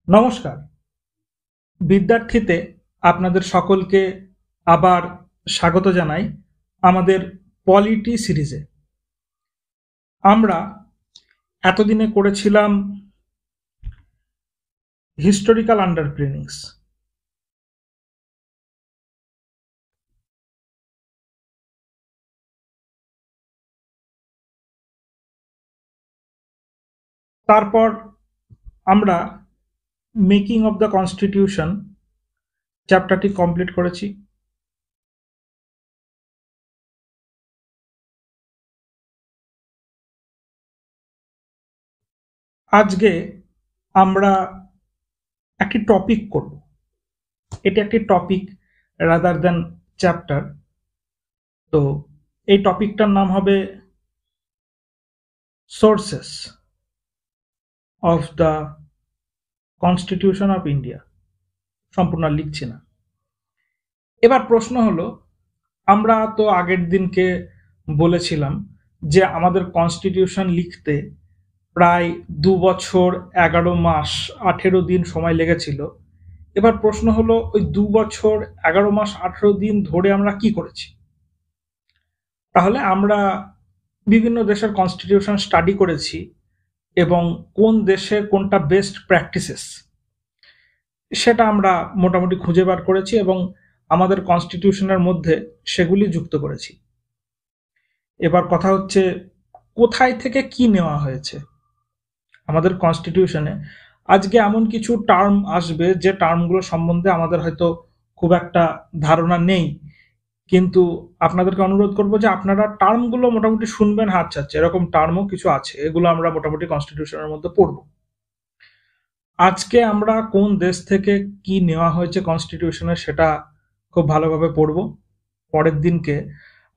নমস্কার। বিদ্যার্থীতে আপনাদের সকলকে আবার স্বাগত জানাই আমাদের পলিটি সিরিজে। আমরা এতদিনে করেছিলাম হিস্টোরিক্যাল আন্ডারপিনিংস। তারপর আমরা মেকিং অফ দ্য কনস্টিটিউশন চ্যাপ্টারটি কমপ্লিট করেছি। আজকে আমরা একটি টপিক করব। এটি একটি টপিক রাদার দ্যান চ্যাপ্টার। তো এই টপিকটার নাম হবে sources of the constitution of India. সম্পূর্ণ লিখছি না। এবার প্রশ্ন হলো, আমরা তো আগের দিনকে বলেছিলাম যে আমাদের কনস্টিটিউশন লিখতে প্রায় 2 বছর 11 মাস 18 দিন সময় লেগেছিল। এবার প্রশ্ন হলো, ওই 2 বছর 11 মাস 18 দিন ধরে আমরা কি করেছি? তাহলে আমরা বিভিন্ন দেশের কনস্টিটিউশন স্টাডি করেছি এবং কোন দেশে কোনটা বেস্ট প্র্যাকটিসেস সেটা আমরা মোটামুটি খুঁজে বার করেছি এবং আমাদের কনস্টিটিউশনের মধ্যে সেগুলি যুক্ত করেছি। এবার কথা হচ্ছে, কোথায় থেকে কি নেওয়া হয়েছে আমাদের কনস্টিটিউশনে। আজকে এমন কিছু টার্ম আসবে যে টার্মগুলো সম্বন্ধে আমাদের হয়তো খুব একটা ধারণা নেই, কিন্তু আপনাদেরকে অনুরোধ করব যে আপনারা টার্মগুলো মোটামুটি শুনবেন হাত ছাড়ছে, এরকম টার্মও কিছু আছে, এগুলো আমরা মোটামুটি কনস্টিটিউশনের মধ্যে পড়ব। আজকে আমরা কোন দেশ থেকে কি নেওয়া হয়েছে কনস্টিটিউশনে সেটা খুব ভালোভাবে পড়ব। পরের দিনকে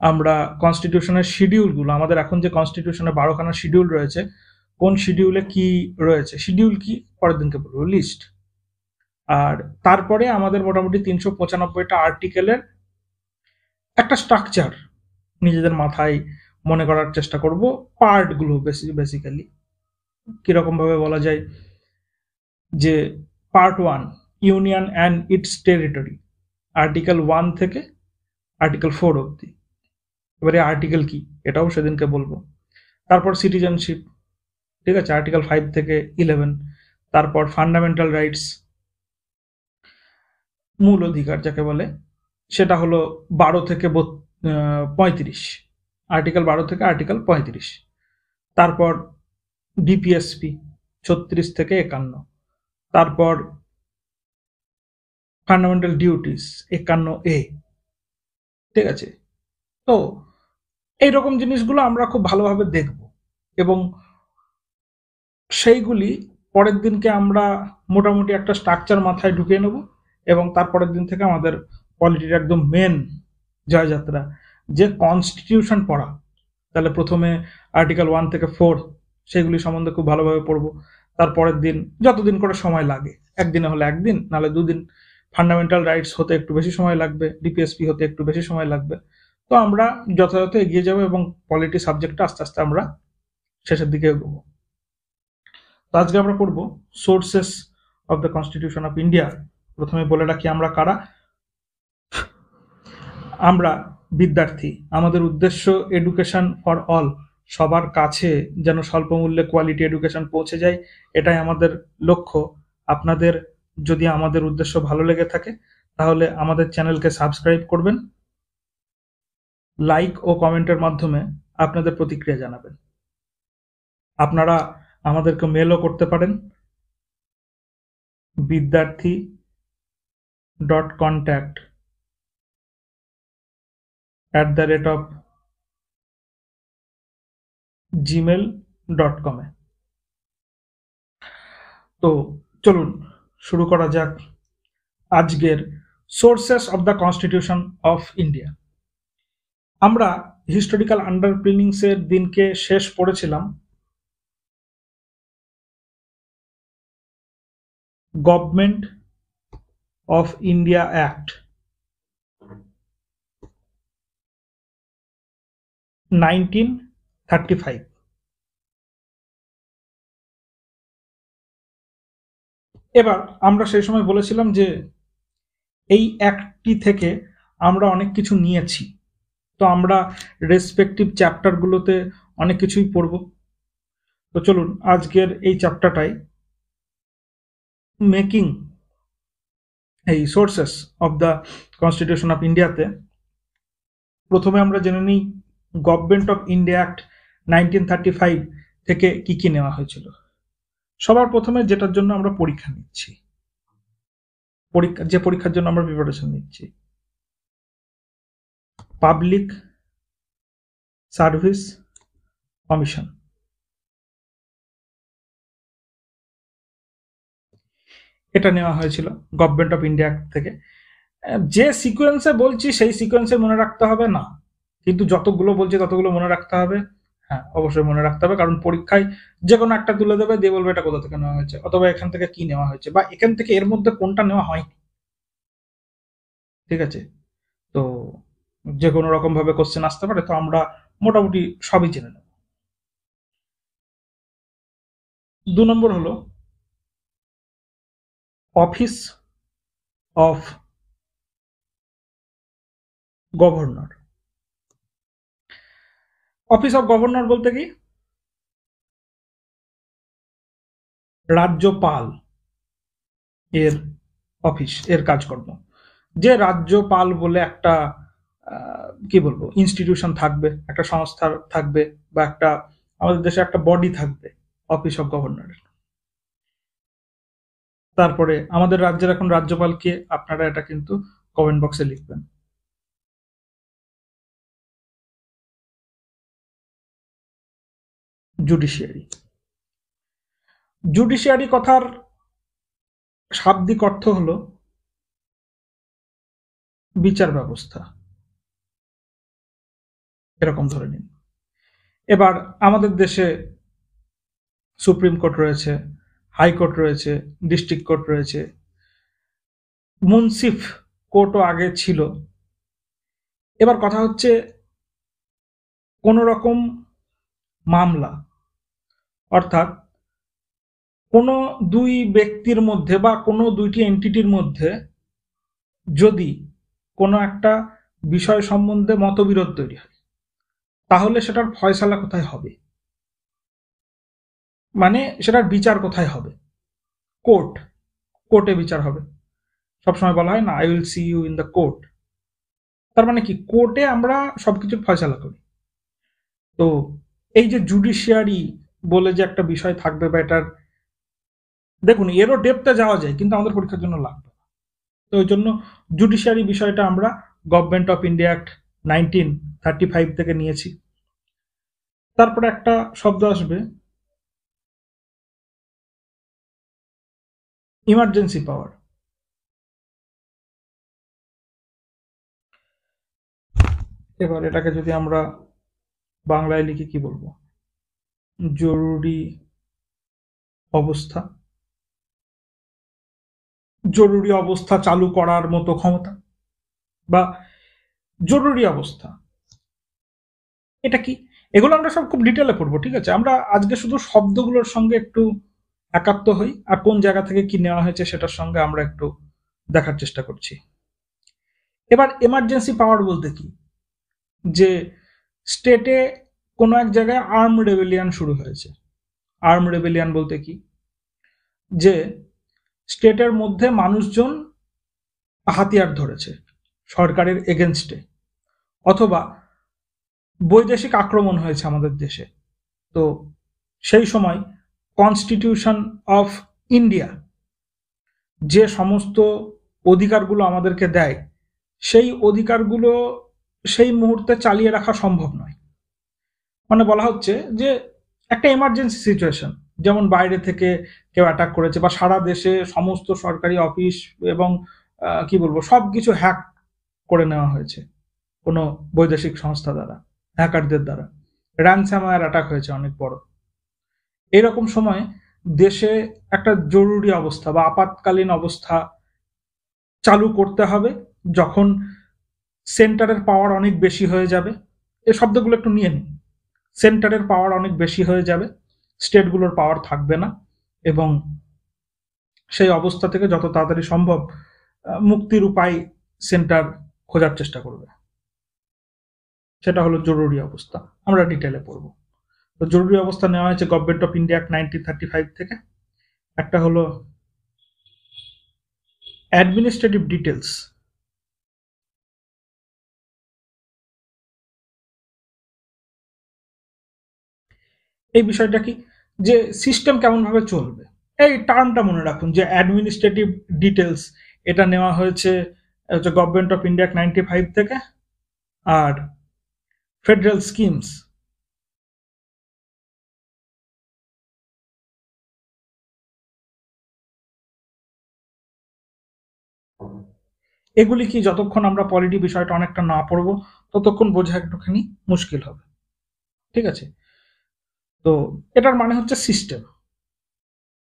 আমরা কনস্টিটিউশনের শিডিউলগুলো, আমাদের এখন যে কনস্টিটিউশনে 12খানা শিডিউল রয়েছে, কোন শিডিউলে কি রয়েছে, শিডিউল কি পরের দিনকে পড়ব, লিস্ট। আর তারপরে আমাদের মোটামুটি 395টা আর্টিকেলের একটা স্ট্রাকচার নিজেদের মাথায় মনে করার চেষ্টা করব। পার্টগুলো বেসিক্যালি কিরকম ভাবে বলা যায় যে, part 1 union and it's territory, article 1 থেকে আর্টিকেল 4 অবধি। এবারে আর্টিকেল কি এটাও সেদিনকে বলবো। তারপর সিটিজেনশিপ, ঠিক আছে, আর্টিকেল 5 থেকে 11। তারপর ফান্ডামেন্টাল রাইটস, মূল অধিকার যাকে বলে, সেটা হলো 12 থেকে 35, আর্টিকেল 12 থেকে আর্টিকেল 35। তারপর ডিপিএসপি 36 থেকে 51। তারপর ফান্ডামেন্টাল ডিউটিস 51A, ঠিক আছে। তো এইরকম জিনিসগুলো আমরা খুব ভালোভাবে দেখব এবং সেইগুলি পরের দিনকে আমরা মোটামুটি একটা স্ট্রাকচার মাথায় ঢুকিয়ে নেব এবং তারপরের দিন থেকে আমাদের পলিটির একদম মেন জয়যাত্রা, যে কনস্টিটিউশন পড়া। তাহলে প্রথমে আর্টিকেল 1 থেকে 4 সেগুলি সম্বন্ধে খুব ভালোভাবে পড়বো। তারপরের দিন যতদিন করে সময় লাগে, একদিনে হলে একদিন, নাহলে 2 দিন। ফান্ডামেন্টাল রাইটস হতে একটু বেশি সময় লাগবে, ডিপিএসপি হতে একটু বেশি সময় লাগবে। তো আমরা যথাযথ এগিয়ে যাবো এবং পলিটি সাবজেক্টটা আস্তে আস্তে আমরা শেষের দিকে এগোবো। তো আজকে আমরা পড়বো sources of the constitution of India. প্রথমে বলে রাখি আমরা কারা। আমরা বিদ্যার্থী, আমাদের উদ্দেশ্য এডুকেশন ফর অল, সবার কাছে যেন স্বল্প মূল্যে কোয়ালিটি এডুকেশন পৌঁছে যায়, এটাই আমাদের লক্ষ্য। আপনাদের যদি আমাদের উদ্দেশ্য ভালো লেগে থাকে তাহলে আমাদের চ্যানেলকে সাবস্ক্রাইব করবেন, লাইক ও কমেন্টের মাধ্যমে আপনাদের প্রতিক্রিয়া জানাবেন। আপনারা আমাদেরকে মেলও করতে পারেন, bidarthi.contact@gmail.com। তো চলুন শুরু করা যাক আজকের sources of the constitution of India. আমরা হিস্টোরিক্যাল আন্ডারপিনিংস এর দিনকে শেষ পড়েছিলাম গভর্নমেন্ট অফ ইন্ডিয়া অ্যাক্ট 1935। এবার আমরা সেই সময় বলেছিলাম যে এই অ্যাক্টটি থেকে আমরা অনেক কিছু নিয়েছি, তো আমরা রেসপেক্টিভ চ্যাপ্টারগুলোতে অনেক কিছুই পড়ব। তো চলুন আজকের এই চ্যাপ্টারটাই মেকিং এই sources of the constitution of ইন্ডিয়াতে প্রথমে আমরা জেনে নিই গভর্নমেন্ট অফ ইন্ডিয়া অ্যাক্ট 1935 থেকে কি কি নেওয়া হয়েছিল। সবার প্রথমে যেটার জন্য আমরা পরীক্ষা নিচ্ছি, যে পরীক্ষার জন্য আমরা প্রিপারেশন নিচ্ছি, পাবলিক সার্ভিস কমিশন। এটা নেওয়া হয়েছিল গভর্নমেন্ট অফ ইন্ডিয়া অ্যাক্ট থেকে। যে সিকোয়েন্সে বলছি সেই সিকোয়েন্সে মনে রাখতে হবে না, কিন্তু যতগুলো বলছি ততগুলো মনে রাখতে হবে। হ্যাঁ, অবশ্যই মনে রাখতে হবে, কারণ পরীক্ষায় যে কোনো একটা তুলে দেবে, দিয়ে বলবে এটা কোথা থেকে নেওয়া হয়েছে, অথবা এখান থেকে কি নেওয়া হয়েছে, বা এখান থেকে এর মধ্যে কোনটা নেওয়া হয়নি। ঠিক আছে, তো যে কোনো রকম ভাবে কোশ্চেন আসতে পারে, তো আমরা মোটামুটি সবই জেনে নেব। 2 নম্বর হলো office of governor. Office of governor বলতে কি, রাজ্যপাল এর অফিস, এর কাজকর্ম। যে রাজ্যপাল বলে একটা কি বলবো ইনস্টিটিউশন থাকবে, একটা সংস্থা থাকবে, বা একটা আমাদের দেশে একটা বডি থাকবে, অফিস অফ গভর্নরের। তারপরে আমাদের রাজ্যের এখন রাজ্যপাল কে, আপনারা এটা কিন্তু কমেন্ট বক্সে লিখবেন। জুডিশিয়ারি। জুডিশিয়ারি কথার শাব্দিক অর্থ হলো বিচার ব্যবস্থা, এরকম ধরে নিন। এবার আমাদের দেশে সুপ্রিম কোর্ট রয়েছে, হাইকোর্ট রয়েছে, ডিস্ট্রিক্ট কোর্ট রয়েছে, মুন্সিফ কোর্টও আগে ছিল। এবার কথা হচ্ছে কোন রকম মামলা, অর্থাৎ কোনো দুই ব্যক্তির মধ্যে বা কোনো দুইটি এন্টিটির মধ্যে যদি কোনো একটা বিষয় সম্বন্ধে মতবিরোধ তৈরি হয়, তাহলে সেটার ফয়সালা কোথায় হবে, মানে সেটার বিচার কোথায় হবে? কোর্ট, কোর্টে বিচার হবে। সবসময় বলা হয় না, I will see you in the court. তার মানে কি, কোর্টে আমরা সবকিছুর ফয়সালা করি। তো এই যে জুডিশিয়ারি বলে যে একটা বিষয় থাকবে, বা এটার দেখুন এরও ডেপথে যাওয়া যায়, কিন্তু আমাদের পরীক্ষার জন্য লাগবে। তো ওই জন্য জুডিশিয়ারি বিষয়টা আমরা গভর্নমেন্ট অফ ইন্ডিয়া অ্যাক্ট 1935 থেকে নিয়েছি। তারপরে একটা শব্দ আসবে ইমার্জেন্সি পাওয়ার। এবার এটাকে যদি আমরা বাংলায় লিখি কি বলবো, জরুরি অবস্থা। জরুরি অবস্থা চালু করার মতো ক্ষমতা, বা জরুরি অবস্থা এটা কি, এগুলো আমরা সব খুব ডিটেলে পড়বো। ঠিক আছে, আমরা আজকে শুধু শব্দগুলোর সঙ্গে একটু একাত্ম হই, আর কোন জায়গা থেকে কি নেওয়া হয়েছে সেটার সঙ্গে আমরা একটু দেখার চেষ্টা করছি। এবার এমার্জেন্সি পাওয়ার বলতে কি, যে স্টেটে কোনো এক জায়গায় আর্ম রেবেলিয়ান শুরু হয়েছে। আর্ম রেবেলিয়ান বলতে কি, যে স্টেটের মধ্যে মানুষজন হাতিয়ার ধরেছে সরকারের এগেনস্টে, অথবা বৈদেশিক আক্রমণ হয়েছে আমাদের দেশে। তো সেই সময় কনস্টিটিউশন অফ ইন্ডিয়া যে সমস্ত অধিকারগুলো আমাদেরকে দেয়, সেই অধিকারগুলো সেই মুহূর্তে চালিয়ে রাখা সম্ভব নয়। মানে বলা হচ্ছে যে একটা এমার্জেন্সি সিচুয়েশন, যেমন বাইরে থেকে কেউ অ্যাটাক করেছে, বা সারা দেশে সমস্ত সরকারি অফিস এবং কি বলবো সবকিছু হ্যাক করে নেওয়া হয়েছে কোনো বৈদেশিক সংস্থা দ্বারা, হ্যাকারদের দ্বারা। র্যানসামওয়্যার অ্যাটাক হয়েছে অনেক বড়। এরকম সময় দেশে একটা জরুরি অবস্থা বা আপাতকালীন অবস্থা চালু করতে হবে, যখন সেন্টারের পাওয়ার অনেক বেশি হয়ে যাবে। এই শব্দগুলো একটু নিয়ে নিন। সেন্টারের পাওয়ার অনেক বেশি হয়ে যাবে, স্টেটগুলোর পাওয়ার থাকবে না, এবং সেই অবস্থা থেকে যত তাড়াতাড়ি সম্ভব মুক্তির উপায় সেন্টার খোঁজার চেষ্টা করবে। সেটা হলো জরুরি অবস্থা। আমরা ডিটেলে পড়ব। তো জরুরি অবস্থা নেওয়া হয়েছে গভর্নমেন্ট অফ ইন্ডিয়া অ্যাক্ট 1935 থেকে। একটা হলো অ্যাডমিনিস্ট্রেটিভ ডিটেলস। এই বিষয়টা কি, যে সিস্টেম কেমন ভাবে চলবে, এই টার্মটা মনে রাখুন যে অ্যাডমিনিস্ট্রেটিভ ডিটেলস, এটা নেওয়া হয়েছে গভর্নমেন্ট অফ ইন্ডিয়া 95 থেকে। আর ফেডারেল স্কিমস, এগুলি কি যতক্ষণ আমরা পলিটি বিষয়টা অনেকটা না পড়বো ততক্ষণ বোঝা একটুখানি মুশকিল হবে। ঠিক আছে, তো এটার মানে হচ্ছে সিস্টেম।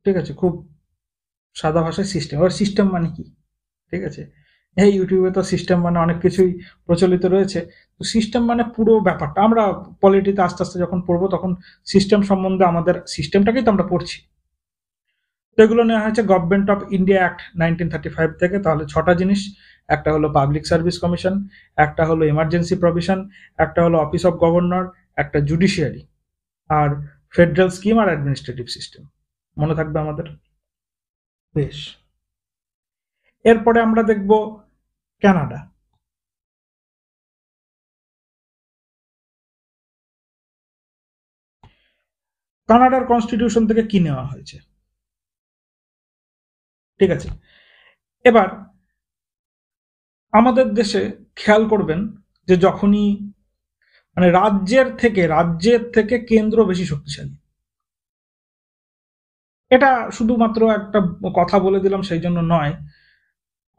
ঠিক আছে, খুব সাদা ভাষায় সিস্টেম। এবার সিস্টেম মানে কি, ঠিক আছে, এই ইউটিউবে তো সিস্টেম মানে অনেক কিছুই প্রচলিত রয়েছে। তো সিস্টেম মানে পুরো ব্যাপারটা আমরা পলিটিতে আস্তে আস্তে যখন পড়বো তখন সিস্টেম সম্বন্ধে, আমাদের সিস্টেমটাকেই তো আমরা পড়ছি। তো এগুলো নেওয়া হয়েছে গভর্নমেন্ট অফ ইন্ডিয়া অ্যাক্ট 1935 থেকে। তাহলে ছটা জিনিস, একটা হলো পাবলিক সার্ভিস কমিশন, একটা হলো এমার্জেন্সি প্রভিশন, একটা হলো অফিস অফ গভর্নর, একটা জুডিশিয়ারি, আর ফেডারেল স্কিম আর অ্যাডমিনিস্ট্রেটিভ সিস্টেম। মনে থাকবে আমাদের? বেশ। এরপরে আমরা দেখব কানাডা। কানাডার কনস্টিটিউশন থেকে কি নেওয়া হয়েছে? ঠিক আছে, এবার আমাদের দেশে খেয়াল করবেন যে যখনই মানে রাজ্যের থেকে কেন্দ্র বেশি শক্তিশালী। এটা শুধুমাত্র একটা কথা বলে দিলাম সেই জন্য নয়,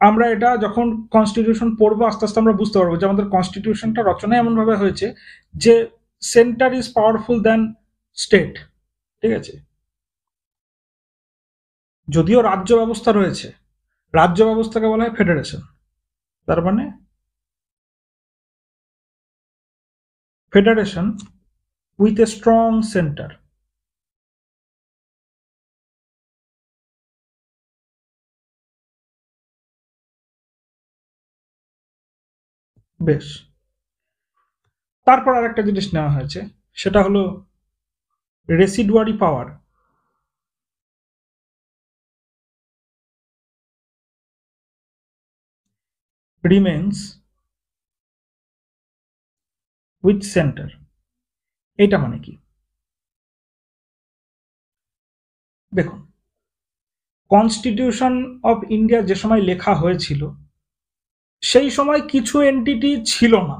আমরা এটা যখন কনস্টিটিউশন পড়বো আস্তে আস্তে আমরা বুঝতে পারবো যে আমাদের কনস্টিটিউশনটা রচনা এমন ভাবে হয়েছে যে centre is powerful than state. ঠিক আছে, যদিও রাজ্য ব্যবস্থা রয়েছে, রাজ্য ব্যবস্থাকে বলা হয় ফেডারেশন। তার মানে federation with a strong centre. বেশ, তারপর আরেকটা জিনিস নেওয়া হয়েছে, সেটা হলো residuary power. Remains with centre. এটা মানে কি? দেখুন, কনস্টিটিউশন অফ ইন্ডিয়া যে সময় লেখা হয়েছিল সেই সময় কিছু এন্টিটি ছিল না,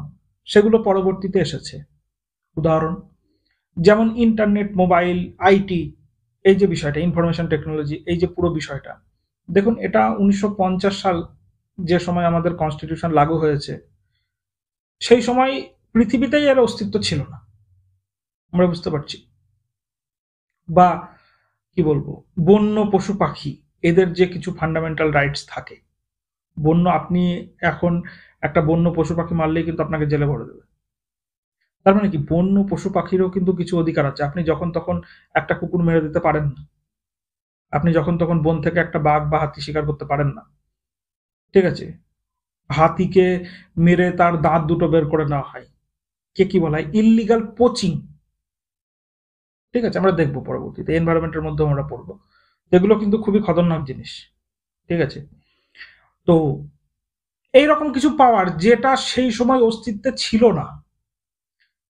সেগুলো পরবর্তীতে এসেছে। উদাহরণ যেমন ইন্টারনেট, মোবাইল, আইটি, এই যে বিষয়টা, ইনফরমেশন টেকনোলজি, এই যে পুরো বিষয়টা, দেখুন এটা 1950 সাল যে সময় আমাদের কনস্টিটিউশন লাগু হয়েছে সেই সময় পৃথিবীতেই এর অস্তিত্ব ছিল না। আমরা বুঝতে পারছি। বা কি বলবো, বন্য পশু পাখি, এদের যে কিছু ফান্ডামেন্টাল রাইটস থাকে, বন্য আপনি এখন একটা বন্য পশু পাখি মারলেই কিন্তু আপনাকে জেলে ভরে দেবে। তার মানে কি, বন্য পশু পাখিরও কিন্তু কিছু অধিকার আছে। আপনি যখন তখন একটা কুকুর মেরে দিতে পারেন না, আপনি যখন তখন বন থেকে একটা বাঘ বা হাতি শিকার করতে পারেন না। ঠিক আছে, হাতিকে মেরে তার দাঁত দুটো বের করে নেওয়া হয়, কে কি বলা হয়, ইললিগাল পোচিং। ঠিক আছে, আমরা দেখবো পরবর্তীতে এনভায়রনমেন্টের মধ্যে আমরা পড়বো, এগুলো কিন্তু খুবই খতরনাক জিনিস। ঠিক আছে, তো এইরকম কিছু পাওয়ার যেটা সেই সময় অস্তিত্বে ছিল না,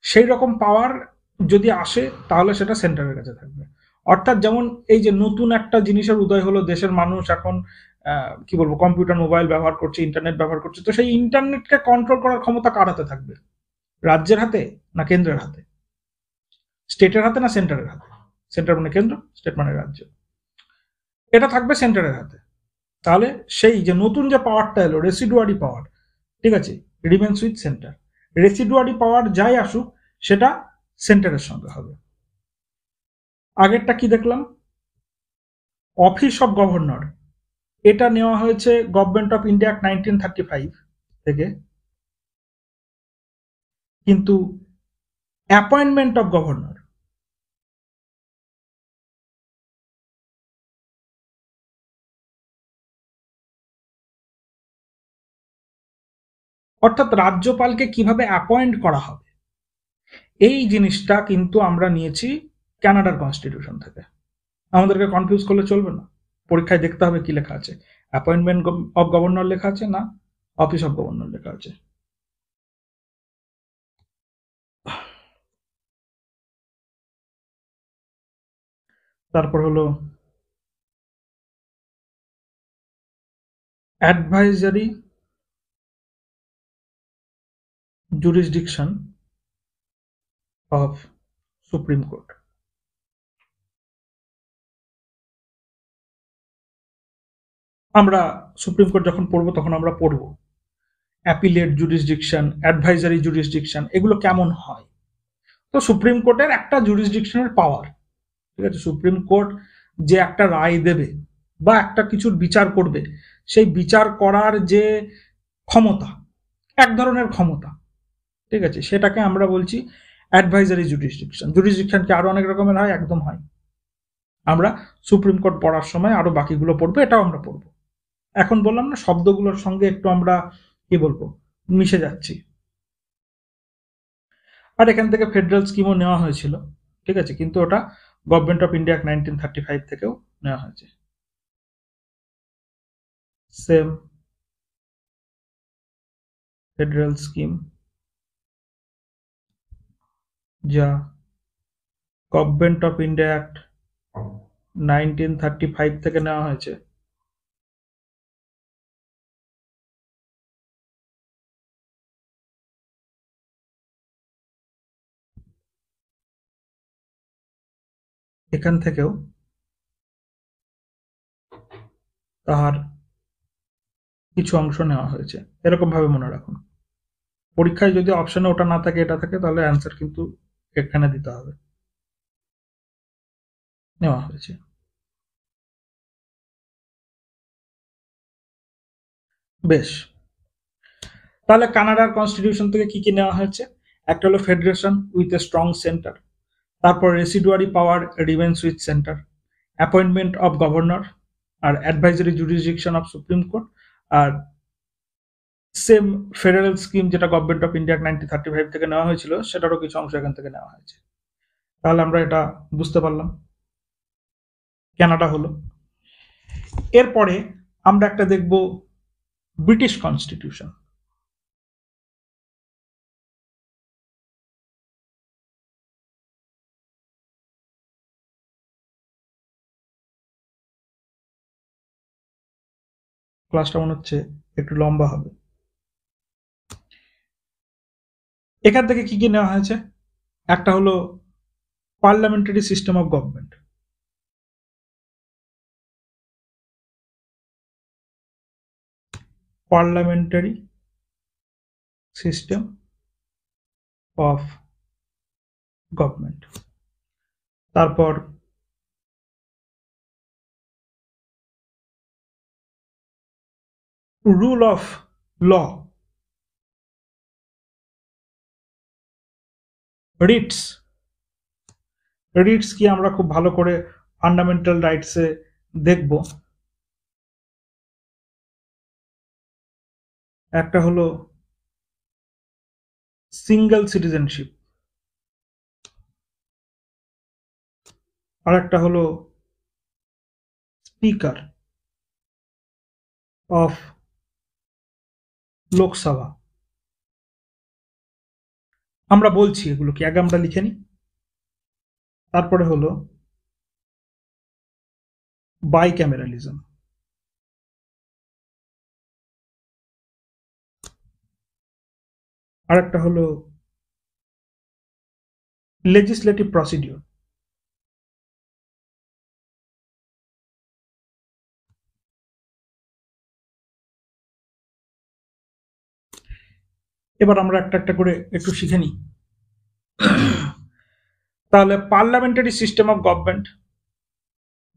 সেই রকম পাওয়ার যদি আসে তাহলে সেটা সেন্টারের কাছে থাকবে। অর্থাৎ যেমন এই যে নতুন একটা জিনিসের উদয় হলো, দেশের মানুষ এখন কি বলবো, কম্পিউটার, মোবাইল ব্যবহার করছে, ইন্টারনেট ব্যবহার করছে, তো সেই ইন্টারনেটকে কন্ট্রোল করার ক্ষমতা কার হাতে থাকবে? রাজ্যের হাতে না কেন্দ্রের হাতে? স্টেটের হাতে না সেন্টারের হাতে? সেন্টার মানে কেন্দ্র, স্টেট মানে রাজ্য। এটা থাকবে সেন্টারের হাতে। তাহলে সেই যে নতুন যে পাওয়ারটা এলো, রেসিডুয়ারি পাওয়ার, ঠিক আছে, রিমেন্স উইথ সেন্টার। রেসিডুয়ারি পাওয়ার যাই আসুক সেটা সেন্টারের সঙ্গে হবে। আগেরটা কি দেখলাম, অফিস অফ গভর্নর, এটা নেওয়া হয়েছে গভর্নমেন্ট অফ ইন্ডিয়া 1935 থেকে। কিন্তু অ্যাপয়েন্টমেন্ট অফ গভর্নর, অর্থাৎ রাজ্যপালকে কিভাবে অ্যাপয়েন্ট করা হবে, এই জিনিসটা কিন্তু আমরা নিয়েছি কানাডার কনস্টিটিউশন থেকে। আমাদেরকে কনফিউজ করলে চলবে না, পরীক্ষায় দেখতে হবে কি লেখা আছে, অ্যাপয়েন্টমেন্ট অফ গভর্নর লেখা আছে না অফিস অফ গভর্নর লেখা আছে। তারপর হলো advisory jurisdiction of supreme court. আমরা সুপ্রিম কোর্ট যখন পড়বো তখন আমরা পড়বো অ্যাপিলেট জুরিসডিকশন, অ্যাডভাইজারি জুরিসডিকশন, এগুলো কেমন হয়। তো সুপ্রিম কোর্টের একটা জুরিসডিকশনের পাওয়ার, ঠিক আছে, সুপ্রিম কোর্ট যে একটা রায় দেবে বা একটা কিছুর বিচার করবে, সেই বিচার করার যে ক্ষমতা, এক ধরনের ক্ষমতা, ঠিক আছে, সেটাকে আমরা বলছি অ্যাডভাইজারি জুরিসডিকশন। জুরিসডিকশন কি আরো অনেক রকমের হয়? একদম হয়। আমরা সুপ্রিম কোর্ট পড়ার সময় আরো বাকিগুলো পড়বো, এটাও আমরা পড়বো। এখন বললাম না, শব্দগুলোর সঙ্গে একটু আমরা কি বলবো মিশে যাচ্ছি। আর এখান থেকে ফেডারেল স্কিমও নেওয়া হয়েছিল, ঠিক আছে, কিন্তু ওটা গভর্নমেন্ট অফ ইন্ডিয়া 1935 থেকেও নেওয়া হয়েছে। সেম ফেডারেল স্কিম যা গভর্নমেন্ট অফ ইন্ডিয়া অ্যাক্ট 1935 থেকে নেওয়া হয়েছে, এখান থেকেও তাহার কিছু অংশ নেওয়া হয়েছে। এরকম ভাবে মনে রাখুন, পরীক্ষায় যদি অপশনে ওটা না থাকে এটা থাকে, তাহলে অ্যান্সার কিন্তু এখানে দিতে হবে। নেওয়া হয়েছে। বেশ, তাহলে কানাডার কনস্টিটিউশন থেকে কি কি নেওয়া হয়েছে? একটা হলো federation with a strong centre, তারপর residuary power remains with centre, appointment of governor, আর advisory jurisdiction of supreme court, আর সেম ফেডারেল স্কিম যেটা গভর্নমেন্ট অফ ইন্ডিয়া 1935 থেকে নেওয়া হয়েছিল, সেটারও কিছু অংশ এখান থেকে নেওয়া হয়েছে। তাহলে আমরা এটা বুঝতে পারলাম, কানাডা হলো। এরপরে আমরা একটা দেখব ব্রিটিশ কনস্টিটিউশন। ক্লাসটা মনে হচ্ছে একটু লম্বা হবে। এখান থেকে কি কি নেওয়া হয়েছে? একটা হলো parliamentary system of government, parliamentary system of government. তারপর rule of law, writs. Writs কি আমরা খুব ভালো করে ফান্ডামেন্টাল রাইটসে দেখব। একটা হলো সিঙ্গেল সিটিজেনশিপ, আর একটা হলো স্পিকার অফ লোকসভা। আমরা বলছি এগুলো কি, আগে আমরা লিখে নিই। তারপরে হলো বাইক্যামেরালিজম, আর একটা হলো লেজিসলেটিভ প্রসিডিওর। এবার আমরা একটা একটা করে একটু শিখে নিই। তাহলে parliamentary system of government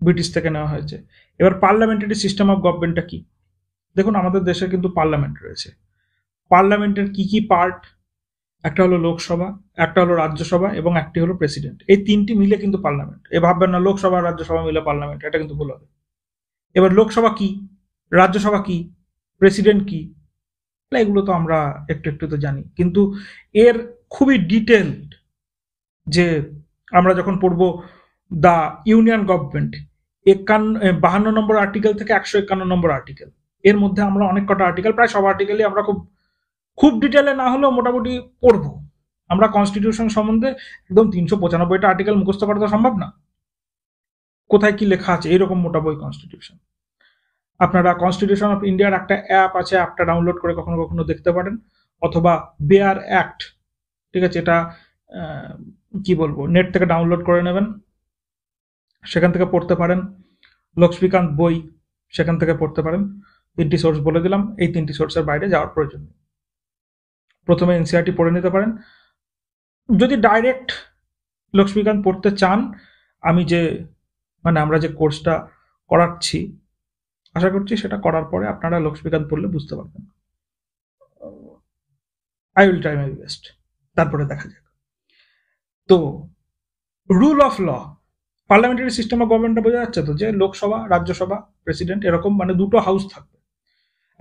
British থেকে নেওয়া হয়েছে। এবার পার্লামেন্টারি সিস্টেম অফ গভর্নমেন্টটা কি? দেখুন, আমাদের দেশে কিন্তু পার্লামেন্ট রয়েছে। পার্লামেন্টের কি কি পার্ট? একটা হলো লোকসভা, একটা হলো রাজ্যসভা এবং একটি হলো প্রেসিডেন্ট। এই তিনটি মিলে কিন্তু পার্লামেন্ট। এ ভাববেন না লোকসভা রাজ্যসভা মিলে পার্লামেন্ট, এটা কিন্তু ভুল হবে। এবার লোকসভা কি, রাজ্যসভা কি, প্রেসিডেন্ট কি, এগুলো তো আমরা একটু একটু তো জানি, কিন্তু এর খুবই ডিটেলড, যে আমরা যখন পড়বো the union government 52 number article থেকে 151 নম্বর আর্টিকেল, এর মধ্যে আমরা অনেক কটা আর্টিকেল, প্রায় সব আর্টিকেলই আমরা খুব খুব ডিটেলে না হলেও মোটামুটি পড়বো। আমরা কনস্টিটিউশন সম্বন্ধে একদম 395টা আর্টিকেল মুখস্থ করা তো সম্ভব না, কোথায় কি লেখা আছে এরকম মোটা বই কনস্টিটিউশন। আপনারা কনস্টিটিউশন অফ ইন্ডিয়ার একটা অ্যাপ আছে, অ্যাপটা ডাউনলোড করে কখনো কখনো দেখতে পারেন, অথবা বেয়ার অ্যাক্ট, ঠিক আছে, এটা কি বলবো, নেট থেকে ডাউনলোড করে নেবেন, সেখান থেকে পড়তে পারেন। লক্ষ্মীকান্ত বই, সেখান থেকে পড়তে পারেন। 3টি সোর্স বলে দিলাম, এই 3টি সোর্সের বাইরে যাওয়ার প্রয়োজন নেই। প্রথমে এনসিআরটি পড়ে নিতে পারেন। যদি ডাইরেক্ট লক্ষ্মীকান্ত পড়তে চান, আমি যে আমরা যে কোর্সটা করাচ্ছি, আশা করছি সেটা করার পরে আপনারা লক্ষ্মীকান্ত পড়লে বুঝতে পারবেন। I will try my best, তারপরে দেখা যাক। তো rule of law, parliamentary system of গভর্নমেন্টটা বোঝা যাচ্ছে তো, যে লোকসভা, রাজ্যসভা, প্রেসিডেন্ট, এরকম দুটো হাউস থাকবে।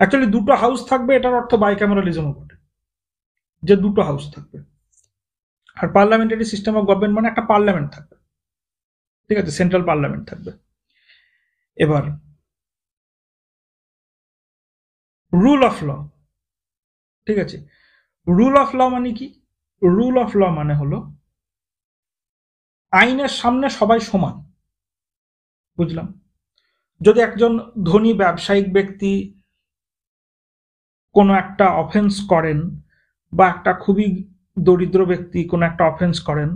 অ্যাকচুয়ালি দুটো হাউস থাকবে, এটার অর্থ বাইক্যামেরালিজমও বটে, যে দুটো হাউস থাকবে। আর পার্লামেন্টারি সিস্টেম অফ গভর্নমেন্ট একটা পার্লামেন্ট থাকবে, ঠিক আছে, সেন্ট্রাল পার্লামেন্ট থাকবে। এবার রুল অফ ল, ঠিক আছে, রুল অফ ল মানে কি? রুল অফ ল মানে হলো আইনের সামনে সবাই সমান, বুঝলাম। যদি একজন ধনী ব্যবসায়িক ব্যক্তি কোনো একটা অফেন্স করেন, বা একটা খুবই দরিদ্র ব্যক্তি কোনো একটা অফেন্স করেন,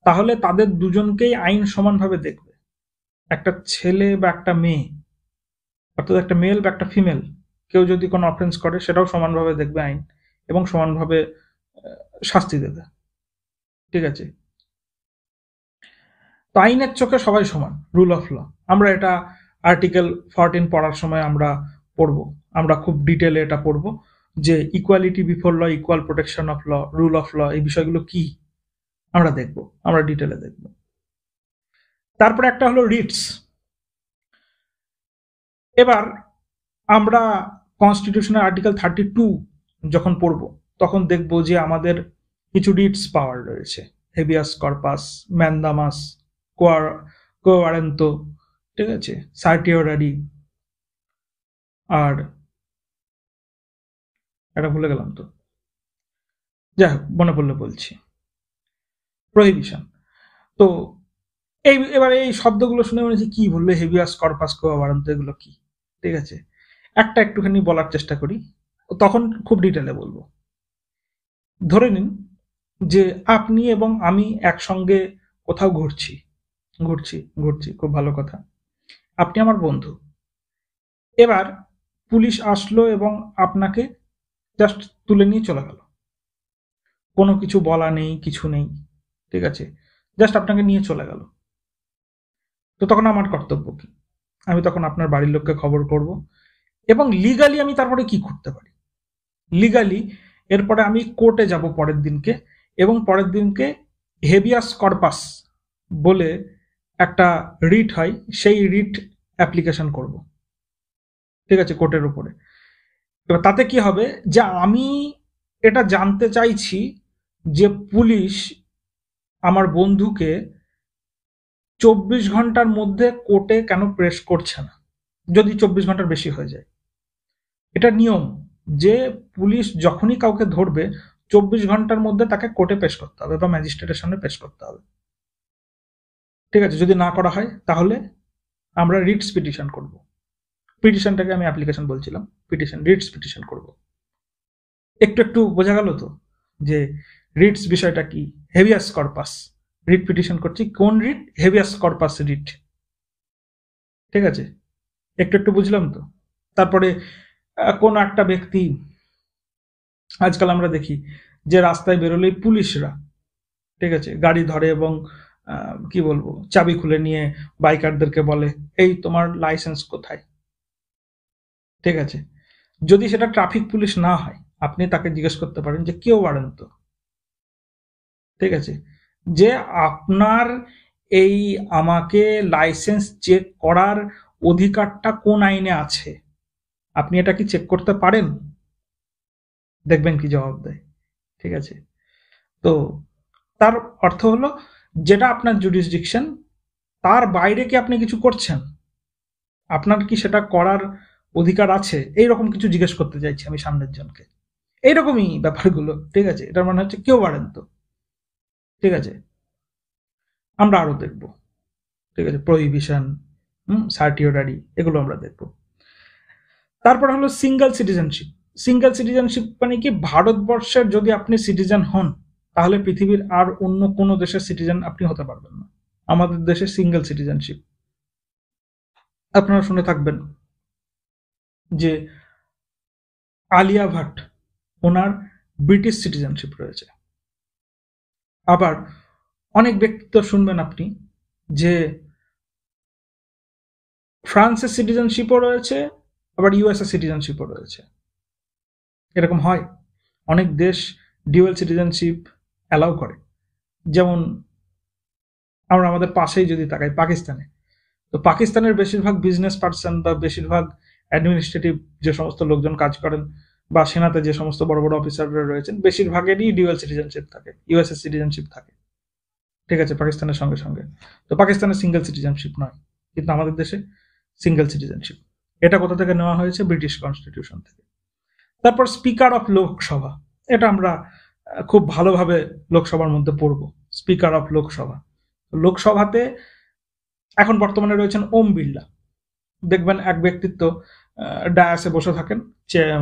তাহলে তাদের দুজনকেই আইন সমানভাবে দেখবে। একটা ছেলে বা একটা মেয়ে, অর্থাৎ একটা মেল বা একটা ফিমেল, কেউ যদি কোনো অফেন্স করে সেটাও সমানভাবে দেখবে আইন, এবং সমানভাবে শাস্তি দেবে, ঠিক আছে। তো আইনের চোখে সবাই সমান, রুল অফ ল। আমরা এটা আর্টিকেল 14 পড়ার সময় আমরা পড়বো, আমরা খুব ডিটেলে এটা পড়বো, যে equality before law, equal protection of law, rule of law, এই বিষয়গুলো কি আমরা দেখবো, আমরা ডিটেলে দেখবো। তারপরে একটা হলো রিটস। এবার আমরা কনস্টিটিউশনের আর্টিকেল 32 যখন পড়বো, তখন দেখবো যে আমাদের কিছু রিটস পাওয়ার রয়েছে, হেবিয়াস কর্পাস, ম্যান্দামাস, কোয়ারেন্তো, ঠিক আছে, সার্টিওরারি, আর এটা ভুলে গেলাম তো, যাই হোক মনে পড়লে বলছি, প্রহিবিশন। তো এবার এই শব্দগুলো শুনে মনে হচ্ছে কি বললে, হেভিয়াস কর্পাস, কোয়ারেন্তো, এগুলো কি, ঠিক আছে। একটা একটুখানি বলার চেষ্টা করি, তখন খুব ডিটেলে বলবো। ধরে নিন যে আপনি এবং আমি একসঙ্গে কোথাও ঘুরছি, খুব ভালো কথা, আপনি আমার বন্ধু। এবার পুলিশ আসলো এবং আপনাকে জাস্ট তুলে নিয়ে চলে গেল, কোনো কিছু বলা নেই, কিছু নেই, ঠিক আছে, জাস্ট আপনাকে নিয়ে চলে গেল। তো তখন আমার কর্তব্য কি? আমি তখন আপনার বাড়ির লোককে খবর করব, এবং লিগালি আমি তারপরে কি করতে পারি? লিগালি এরপরে আমি কোর্টে যাব পরের দিনকে, এবং পরের দিনকে হেবিয়াস কর্পাস বলে একটা রিট হয়, সেই রিট অ্যাপ্লিকেশন করব, ঠিক আছে, কোর্টের উপরে। এবার তাতে কি হবে, যে আমি এটা জানতে চাইছি যে পুলিশ আমার বন্ধুকে 24 ঘন্টার মধ্যে কোর্টে কেন প্রেস করছে না, যদি 24 ঘন্টার বেশি হয়ে যায়। এটা নিয়ম যে পুলিশ যখনই কাউকে ধরবে 24 ঘন্টার মধ্যে তাকে কোর্টে পেশ করতে হবে, বা ম্যাজিস্ট্রেটের সামনে পেশ করতে হবে, ঠিক আছে। যদি না করা হয় তাহলে আমরা রিটস পিটিশন করব। পিটিশনটাকে আমি অ্যাপ্লিকেশন বলছিলাম, পিটিশন, রিটস পিটিশন করব। একটু একটু বোঝা গেল তো যে রিটস বিষয়টা কি? হেভিয়াস কর্পাস রিট পিটিশন করছি, কোন রিট? হেভিয়াস কর্পাস রিট, ঠিক আছে, একটু একটু বুঝলাম তো। তারপরে কোন একটা ব্যক্তি, আজকাল আমরা দেখি যে রাস্তায় বেরোলেই পুলিশরা, ঠিক আছে, গাড়ি ধরে এবং কি বলবো, চাবি খুলে নিয়ে বাইকারদেরকে বলে, এই তোমার লাইসেন্স কোথায়, ঠিক আছে। যদি সেটা ট্রাফিক পুলিশ না হয়, আপনি তাকে জিজ্ঞেস করতে পারেন যে কেউ বাড়েন তো, ঠিক আছে, যে আপনার এই আমাকে লাইসেন্স চেক করার অধিকারটা কোন আইনে আছে, আপনি এটা কি চেক করতে পারেন? দেখবেন কি জবাব দেয়। ঠিক আছে, তো তার অর্থ হলো যেটা আপনার জুরিসডিকশন তার বাইরে কি আপনি কিছু করছেন, আপনার কি সেটা করার অধিকার আছে, এইরকম কিছু জিজ্ঞেস করতে চাইছি আমি সামনের জনকে। এইরকমই ব্যাপারগুলো। ঠিক আছে, এটার মানে হচ্ছে কেউ পারেন তো। ঠিক আছে, আমরা আরো দেখব। ঠিক আছে, প্রহিবিশন, সার্টিওরারি, এগুলো আমরা দেখব। তারপর হলো সিঙ্গেল সিটিজেনশিপ। সিঙ্গেল সিটিজেনশিপ মানে কি, ভারতবর্ষের যদি আপনি সিটিজেন হন তাহলে পৃথিবীর আর অন্য কোনো দেশের সিটিজেন আপনি হতে পারবেন না। আমাদের দেশে সিঙ্গেল সিটিজেনশিপ। আপনারা শুনে থাকবেন যে আলিয়া ভাট, ওনার ব্রিটিশ সিটিজেনশিপ রয়েছে। আবার অনেক ব্যক্তিত্ব শুনবেন আপনি যে ফ্রান্সের সিটিজেনশিপও রয়েছে, আবার ইউএসএ সিটিজেনশিপও রয়েছে। এরকম হয়, অনেক দেশ ডিউয়াল সিটিজেনশিপ অ্যালাউ করে। যেমন আমরা আমাদের পাশেই যদি তাকাই, পাকিস্তানে, তো পাকিস্তানের বেশিরভাগ বিজনেস পার্সন বা বেশিরভাগ অ্যাডমিনিস্ট্রেটিভ যে সমস্ত লোকজন কাজ করেন বা সেনাতে যে সমস্ত বড় বড় অফিসাররা রয়েছেন, বেশিরভাগেরই ডিউয়াল সিটিজেনশিপ থাকে, ইউএসএ সিটিজেনশিপ থাকে। ঠিক আছে, পাকিস্তানের সঙ্গে সঙ্গে। তো পাকিস্তানের সিঙ্গেল সিটিজেনশিপ নয়, কিন্তু আমাদের দেশে সিঙ্গেল সিটিজেনশিপ। এটা কোথা থেকে নেওয়া হয়েছে? ব্রিটিশ কনস্টিটিউশন থেকে। তারপর স্পিকার অফ লোকসভা, এটা আমরা খুব ভালোভাবে লোকসভার মধ্যে পড়ব। স্পিকার অফ লোকসভা, লোকসভাতে এখন বর্তমানে রয়েছেন ওম বিড়লা। দেখবেন এক ব্যক্তিত্ব ডায়াসে বসে থাকেন,